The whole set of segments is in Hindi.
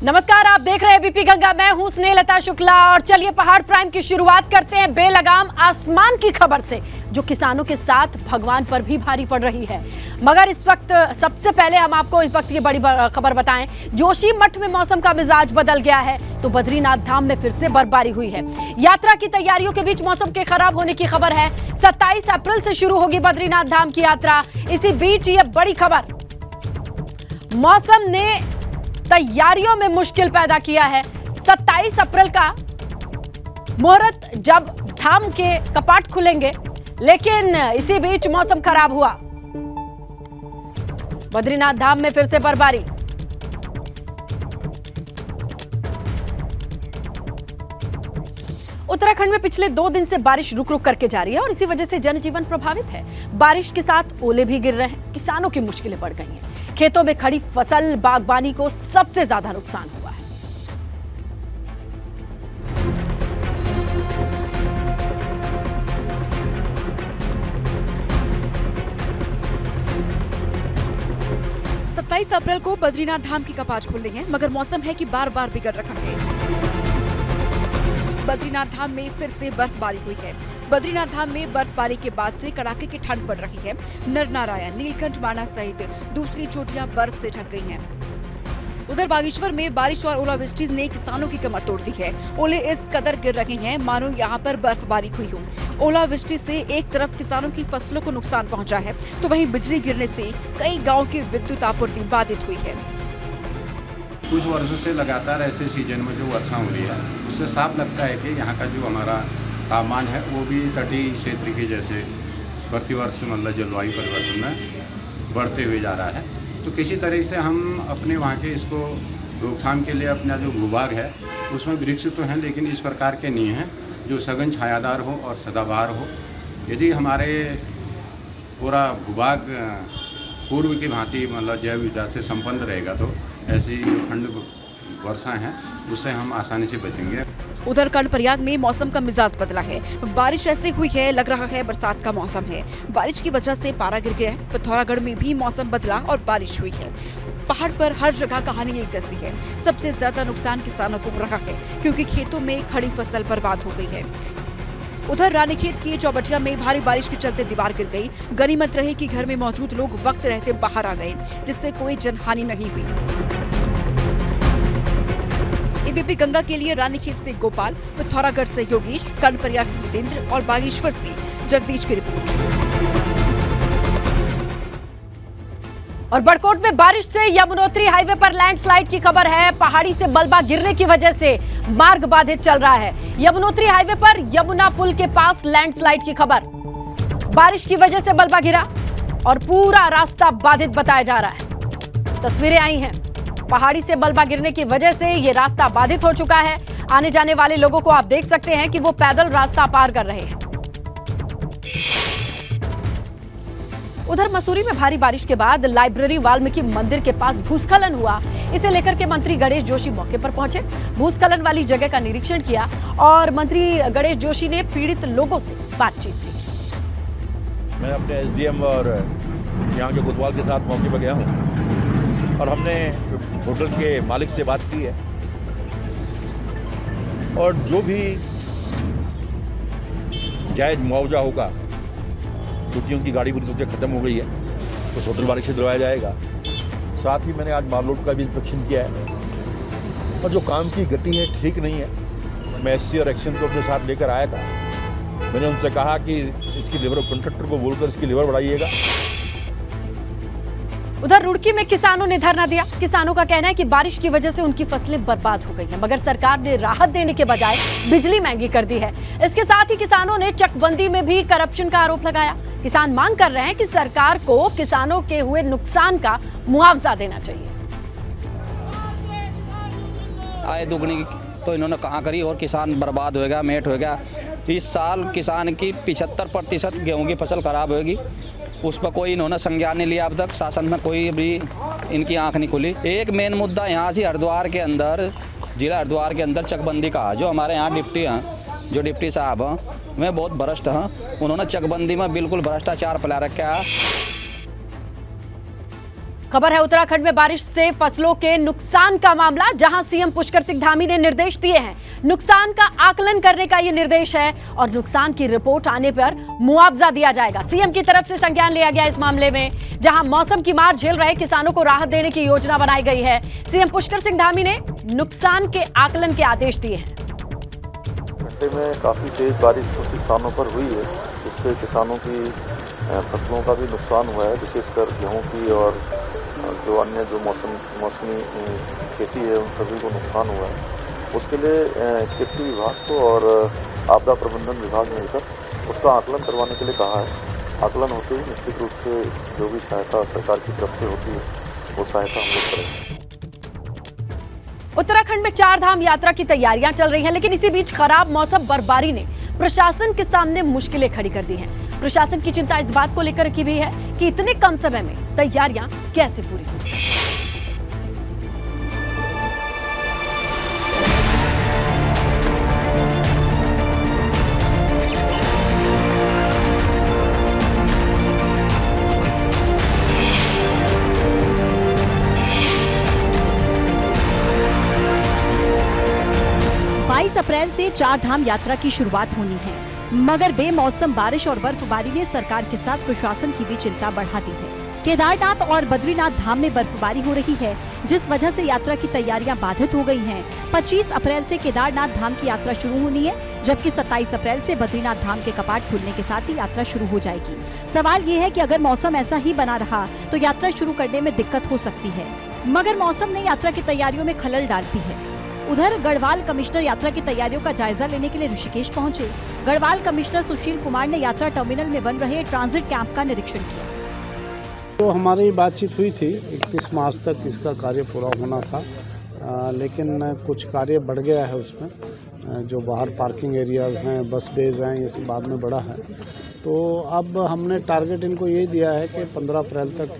नमस्कार, आप देख रहे हैं बीपी गंगा। मैं हूं स्नेहलता शुक्ला और चलिए पहाड़ प्राइम की शुरुआत करते हैं बेलगाम आसमान की खबर से, जो किसानों के साथ भगवान पर भी भारी पड़ रही है। मगर इस वक्त सबसे पहले हम आपको इस वक्त की बड़ी खबर बताएं। जोशी मठ में मौसम का मिजाज बदल गया है तो बद्रीनाथ धाम में फिर से बर्फबारी हुई है। यात्रा की तैयारियों के बीच मौसम के खराब होने की खबर है। 27 अप्रैल से शुरू होगी बद्रीनाथ धाम की यात्रा। इसी बीच ये बड़ी खबर, मौसम ने तैयारियों में मुश्किल पैदा किया है। 27 अप्रैल का मुहूर्त जब धाम के कपाट खुलेंगे, लेकिन इसी बीच मौसम खराब हुआ। बद्रीनाथ धाम में फिर से बर्फबारी। उत्तराखंड में पिछले 2 दिन से बारिश रुक रुक करके जारी है और इसी वजह से जनजीवन प्रभावित है। बारिश के साथ ओले भी गिर रहे हैं। किसानों की मुश्किलें बढ़ गई हैं। खेतों में खड़ी फसल, बागबानी को सबसे ज्यादा नुकसान हुआ है। सत्ताईस अप्रैल को बद्रीनाथ धाम की कपाट खुल रही है, मगर मौसम है कि बार बार बिगड़ रखा है। बद्रीनाथ धाम में फिर से बर्फबारी हुई है। बद्रीनाथ धाम में बर्फबारी के बाद से कड़ाके की ठंड पड़ रही है। नरनारायण, नीलकंठ माना सहित दूसरी चोटियां बर्फ से ढक गई हैं। उधर बागेश्वर में बारिश और ओलावृष्टि ने किसानों की कमर तोड़ दी है। ओले इस कदर गिर रहे हैं मानो यहाँ पर बर्फबारी हुई हो। ओलावृष्टि से एक तरफ किसानों की फसलों को नुकसान पहुंचा है तो वहीं बिजली गिरने से कई गाँव की विद्युत आपूर्ति बाधित हुई है। कुछ वर्षों से लगातार ऐसे सीजन में जो वर्षा हो रही है, उससे साफ लगता है कि यहाँ का जो हमारा तापमान है वो भी तटीय क्षेत्र के जैसे प्रतिवर्ष मतलब जलवायु परिवर्तन में बढ़ते हुए जा रहा है। तो किसी तरह से हम अपने वहाँ के इसको रोकथाम के लिए अपना जो भूभाग है उसमें वृक्ष तो हैं, लेकिन इस प्रकार के नहीं हैं जो सघन छायादार हो और सदाबहार हो। यदि हमारे पूरा भूभाग पूर्व की भांति मतलब जैव विविधता से संपन्न रहेगा तो ऐसी ठंड वर्षा है उससे हम आसानी से बचेंगे। उधर कर्णप्रयाग में मौसम का मिजाज बदला है। बारिश ऐसे हुई है, लग रहा है बरसात का मौसम है। बारिश की वजह से पारा गिर गया है। पिथौरागढ़ में भी मौसम बदला और बारिश हुई है। पहाड़ पर हर जगह कहानी एक जैसी है। सबसे ज्यादा नुकसान किसानों को हो रहा है क्योंकि खेतों में खड़ी फसल बर्बाद हो गई है। उधर रानीखेत की चौबटिया में भारी बारिश के चलते दीवार गिर गई। गनीमत रही कि घर में मौजूद लोग वक्त रहते बाहर आ गए, जिससे कोई जनहानि नहीं हुई। एबीपी गंगा के लिए रानीखेत से गोपाल, पिथौरागढ़ से योगेश, कर्णप्रयाग से जितेंद्र और बागेश्वर से जगदीश की रिपोर्ट। और बड़कोट में बारिश से यमुनोत्री हाईवे पर लैंडस्लाइड की खबर है। पहाड़ी से मलबा गिरने की वजह से मार्ग बाधित चल रहा है। यमुनोत्री हाईवे पर यमुना पुल के पास लैंडस्लाइड की खबर। बारिश की वजह से मलबा गिरा और पूरा रास्ता बाधित बताया जा रहा है। तस्वीरें आई हैं। पहाड़ी से मलबा गिरने की वजह से ये रास्ता बाधित हो चुका है। आने जाने वाले लोगों को आप देख सकते हैं कि वो पैदल रास्ता पार कर रहे हैं। उधर मसूरी में भारी बारिश के बाद लाइब्रेरी वाल्मीकि मंदिर के पास भूस्खलन हुआ। इसे लेकर के मंत्री गणेश जोशी मौके पर पहुंचे, भूस्खलन वाली जगह का निरीक्षण किया और मंत्री गणेश जोशी ने पीड़ित लोगों से बातचीत की। मैं अपने एसडीएम और यहाँ के कोतवाल के साथ मौके पर गया हूँ और हमने होटल के मालिक से बात की है और जो भी जायज मुआवजा होगा, क्योंकि उनकी गाड़ी पूरी तरह खत्म हो गई है, तो होटल मालिक से दिलवाया जाएगा। साथ ही मैंने आज मालरोड का भी इंस्पेक्शन किया है और जो काम की गति है ठीक नहीं है। मैं एससी और एक्शन को अपने साथ लेकर आया था। मैंने उनसे कहा कि इसकी लेबर, कॉन्ट्रैक्टर को बोलकर इसकी लेबर बढ़ाइएगा। उधर रुड़की में किसानों ने धरना दिया। किसानों का कहना है कि बारिश की वजह से उनकी फसलें बर्बाद हो गई हैं, मगर सरकार ने राहत देने के बजाय बिजली महंगी कर दी है। इसके साथ ही किसानों ने चकबंदी में भी करप्शन का आरोप लगाया। किसान मांग कर रहे हैं कि सरकार को किसानों के हुए नुकसान का मुआवजा देना चाहिए। आय दुगनी तो इन्होंने कहाँ करी और किसान बर्बाद होएगा, मेट होएगा। इस साल किसान की 75% गेहूं की फसल खराब होगी। उस पर कोई इन्होंने संज्ञान नहीं लिया। अब तक शासन में कोई भी इनकी आंख नहीं खुली। एक मेन मुद्दा यहाँ से हरिद्वार के अंदर, जिला हरिद्वार के अंदर चकबंदी का, जो हमारे यहाँ डिप्टी हैं, जो डिप्टी साहब हैं, वे बहुत भ्रष्ट हैं। उन्होंने चकबंदी में बिल्कुल भ्रष्टाचार फैला रखा है। खबर है उत्तराखंड में बारिश से फसलों के नुकसान का मामला, जहां सीएम पुष्कर सिंह धामी ने निर्देश दिए हैं। नुकसान का आकलन करने का यह निर्देश है और नुकसान की रिपोर्ट आने पर मुआवजा दिया जाएगा। सीएम की तरफ से संज्ञान लिया गया इस मामले में, जहां मौसम की मार झेल रहे किसानों को राहत देने की योजना बनाई गई है। सीएम पुष्कर सिंह धामी ने नुकसान के आकलन के आदेश दिए हैं। घंटे में काफ़ी तेज बारिश कुछ स्थानों पर हुई है, जिससे किसानों की फसलों का भी नुकसान हुआ है, विशेषकर गेहूं की और जो अन्य जो मौसमी खेती है उन सभी को नुकसान हुआ है। उसके लिए कृषि विभाग को और आपदा प्रबंधन विभाग मिलकर उसका आकलन करवाने के लिए कहा है। आकलन होते ही निश्चित रूप से जो भी सहायता सरकार की तरफ से होती है वो सहायता हम लोग करेंगे। उत्तराखंड में 4 धाम यात्रा की तैयारियां चल रही हैं, लेकिन इसी बीच खराब मौसम बर्फबारी ने प्रशासन के सामने मुश्किलें खड़ी कर दी हैं। प्रशासन की चिंता इस बात को लेकर की भी है कि इतने कम समय में तैयारियां कैसे पूरी होंगी। अप्रैल से 4 धाम यात्रा की शुरुआत होनी है, मगर बेमौसम बारिश और बर्फबारी ने सरकार के साथ प्रशासन की भी चिंता बढ़ा दी है। केदारनाथ और बद्रीनाथ धाम में बर्फबारी हो रही है, जिस वजह से यात्रा की तैयारियां बाधित हो गई हैं। 25 अप्रैल से केदारनाथ धाम की यात्रा शुरू होनी है, जबकि 27 अप्रैल से बद्रीनाथ धाम के कपाट खुलने के साथ ही यात्रा शुरू हो जाएगी। सवाल ये है कि अगर मौसम ऐसा ही बना रहा तो यात्रा शुरू करने में दिक्कत हो सकती है, मगर मौसम ने यात्रा की तैयारियों में खलल डाल दी है। उधर गढ़वाल कमिश्नर यात्रा की तैयारियों का जायजा लेने के लिए ऋषिकेश पहुंचे। गढ़वाल कमिश्नर सुशील कुमार ने यात्रा टर्मिनल में बन रहे ट्रांजिट कैंप का निरीक्षण किया। तो हमारी बातचीत हुई थी, 31 मार्च तक इसका कार्य पूरा होना था, लेकिन कुछ कार्य बढ़ गया है उसमें। जो बाहर पार्किंग एरियाज़ हैं, बस बेज हैं, ये सब बाद में बढ़ा है। तो अब हमने टारगेट इनको यही दिया है कि 15 अप्रैल तक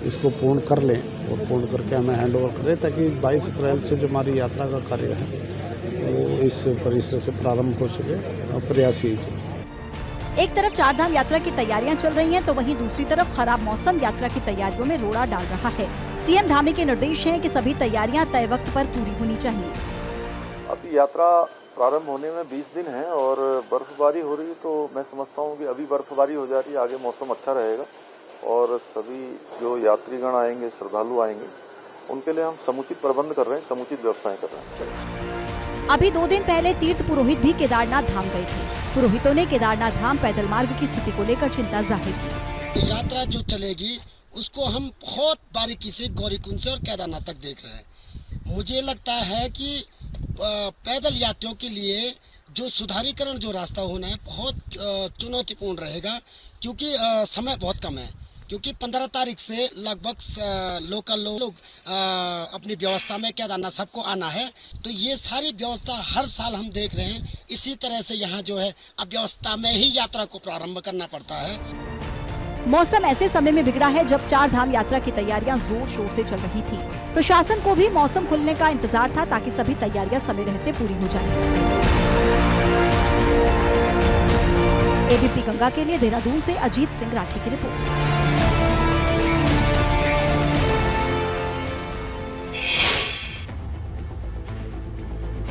इसको पूर्ण कर लें और पूर्ण करके हमें हैंड ओवर करें, ताकि 22 अप्रैल से जो हमारी यात्रा का कार्य है वो इस परिसर से प्रारंभ हो सके और प्रयास यही चले। एक तरफ 4 धाम यात्रा की तैयारियां चल रही हैं, तो वहीं दूसरी तरफ खराब मौसम यात्रा की तैयारियों में रोड़ा डाल रहा है। सीएम धामी के निर्देश हैं कि सभी तैयारियां तय वक्त पर पूरी होनी चाहिए। अभी यात्रा प्रारंभ होने में 20 दिन है और बर्फबारी हो रही है, तो मैं समझता हूँ कि अभी बर्फबारी हो जा रही है, आगे मौसम अच्छा रहेगा और सभी जो यात्रीगण आएंगे, श्रद्धालु आएंगे, उनके लिए हम समुचित प्रबंध कर रहे हैं, समुचित व्यवस्थाएं कर रहे हैं। अभी 2 दिन पहले तीर्थ पुरोहित भी केदारनाथ धाम गए थे। पुरोहितों ने केदारनाथ धाम पैदल मार्ग की स्थिति को लेकर चिंता जाहिर की। यात्रा जो चलेगी उसको हम बहुत बारीकी से गौरीकुंड से और केदारनाथ तक देख रहे हैं। मुझे लगता है कि पैदल यात्रियों के लिए जो सुधारीकरण जो रास्ता होना है बहुत चुनौतीपूर्ण रहेगा, क्योंकि समय बहुत कम है। क्योंकि 15 तारीख से लगभग लोकल लोग अपनी व्यवस्था में केदारनाथ सबको आना है, तो ये सारी व्यवस्था हर साल हम देख रहे हैं। इसी तरह से यहाँ जो है अब व्यवस्था में ही यात्रा को प्रारंभ करना पड़ता है। मौसम ऐसे समय में बिगड़ा है जब 4 धाम यात्रा की तैयारियां जोर शोर से चल रही थी। प्रशासन को भी मौसम खुलने का इंतजार था, ताकि सभी तैयारियां समय रहते पूरी हो जाएं। एबीपी गंगा के लिए देहरादून से अजीत सिंह राठी की रिपोर्ट।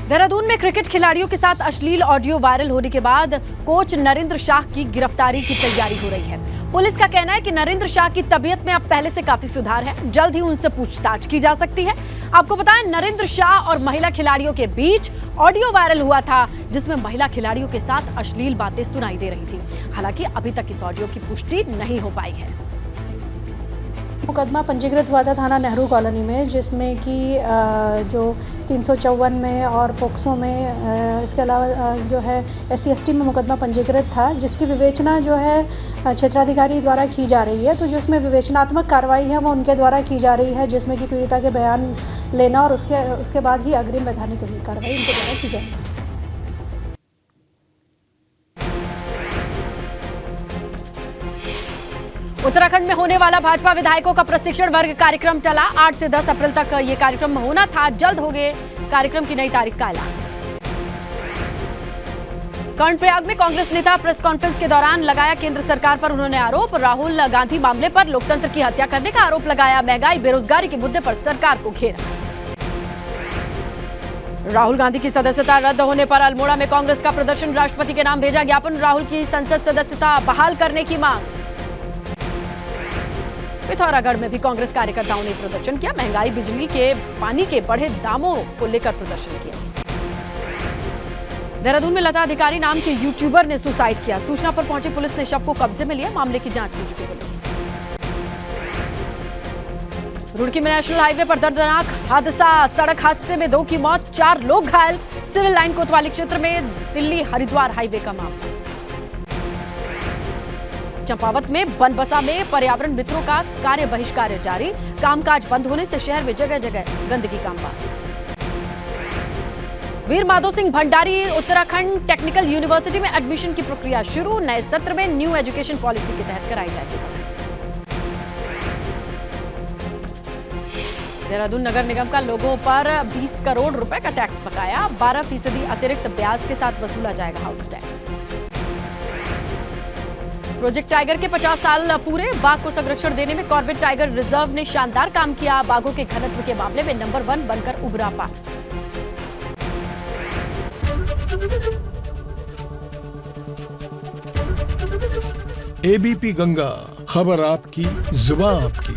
देहरादून में क्रिकेट खिलाड़ियों के साथ अश्लील ऑडियो वायरल होने के बाद कोच नरेंद्र शाह की गिरफ्तारी की तैयारी हो रही है। पुलिस का कहना है कि नरेंद्र शाह की तबीयत में अब पहले से काफी सुधार है, जल्द ही उनसे पूछताछ की जा सकती है। आपको बताएं, नरेंद्र शाह और महिला खिलाड़ियों के बीच ऑडियो वायरल हुआ था, जिसमें महिला खिलाड़ियों के साथ अश्लील बातें सुनाई दे रही थी। हालांकि अभी तक इस ऑडियो की पुष्टि नहीं हो पाई है। मुकदमा पंजीकृत हुआ था थाना नेहरू कॉलोनी में, जिसमें कि जो 354 में और पोक्सो में, इसके अलावा जो है SC/ST में मुकदमा पंजीकृत था, जिसकी विवेचना जो है क्षेत्राधिकारी द्वारा की जा रही है। तो जो इसमें विवेचनात्मक कार्रवाई है वो उनके द्वारा की जा रही है, जिसमें कि पीड़िता के बयान लेना और उसके बाद ही अग्रिम वैधानिक कार्रवाई उनके द्वारा की जाएगी। उत्तराखंड में होने वाला भाजपा विधायकों का प्रशिक्षण वर्ग कार्यक्रम टला। 8 से 10 अप्रैल तक ये कार्यक्रम होना था, जल्द हो गए कार्यक्रम की नई तारीख का ऐलान। कर्णप्रयाग में कांग्रेस नेता प्रेस कॉन्फ्रेंस के दौरान लगाया केंद्र सरकार पर उन्होंने आरोप। राहुल गांधी मामले पर लोकतंत्र की हत्या करने का आरोप लगाया। महंगाई बेरोजगारी के मुद्दे पर सरकार को घेरा। राहुल गांधी की सदस्यता रद्द होने पर अल्मोड़ा में कांग्रेस का प्रदर्शन। राष्ट्रपति के नाम भेजा ज्ञापन। राहुल की संसद सदस्यता बहाल करने की मांग। पिथौरागढ़ में भी कांग्रेस कार्यकर्ताओं ने प्रदर्शन किया। महंगाई, बिजली के, पानी के बढ़े दामों को लेकर प्रदर्शन किया। देहरादून में लता अधिकारी नाम के यूट्यूबर ने सुसाइड किया। सूचना पर पहुंची पुलिस ने शव को कब्जे में लिया। मामले की जांच में जुटी पुलिस। रुड़की में नेशनल हाईवे पर दर्दनाक हादसा। सड़क हादसे में 2 की मौत, 4 लोग घायल। सिविल लाइन कोतवाली क्षेत्र में दिल्ली हरिद्वार हाईवे का मामला। चंपावत में बनबसा में पर्यावरण मित्रों का कार्य बहिष्कार जारी। कामकाज बंद होने से शहर में जगह जगह गंदगी का अंबार। वीर माधो सिंह भंडारी उत्तराखंड टेक्निकल यूनिवर्सिटी में एडमिशन की प्रक्रिया शुरू। नए सत्र में न्यू एजुकेशन पॉलिसी के तहत कराई जाएगी पढ़ाई। देहरादून नगर निगम का लोगों पर 20 करोड़ रुपए का टैक्स बकाया। 12% अतिरिक्त ब्याज के साथ वसूला जाएगा हाउस टैक्स। प्रोजेक्ट टाइगर के 50 साल पूरे। बाघ को संरक्षण देने में कॉर्बेट टाइगर रिजर्व ने शानदार काम किया। बाघों के घनत्व के मामले में नंबर 1 बनकर उभरा पार। एबीपी गंगा, खबर आपकी, जुबान आपकी।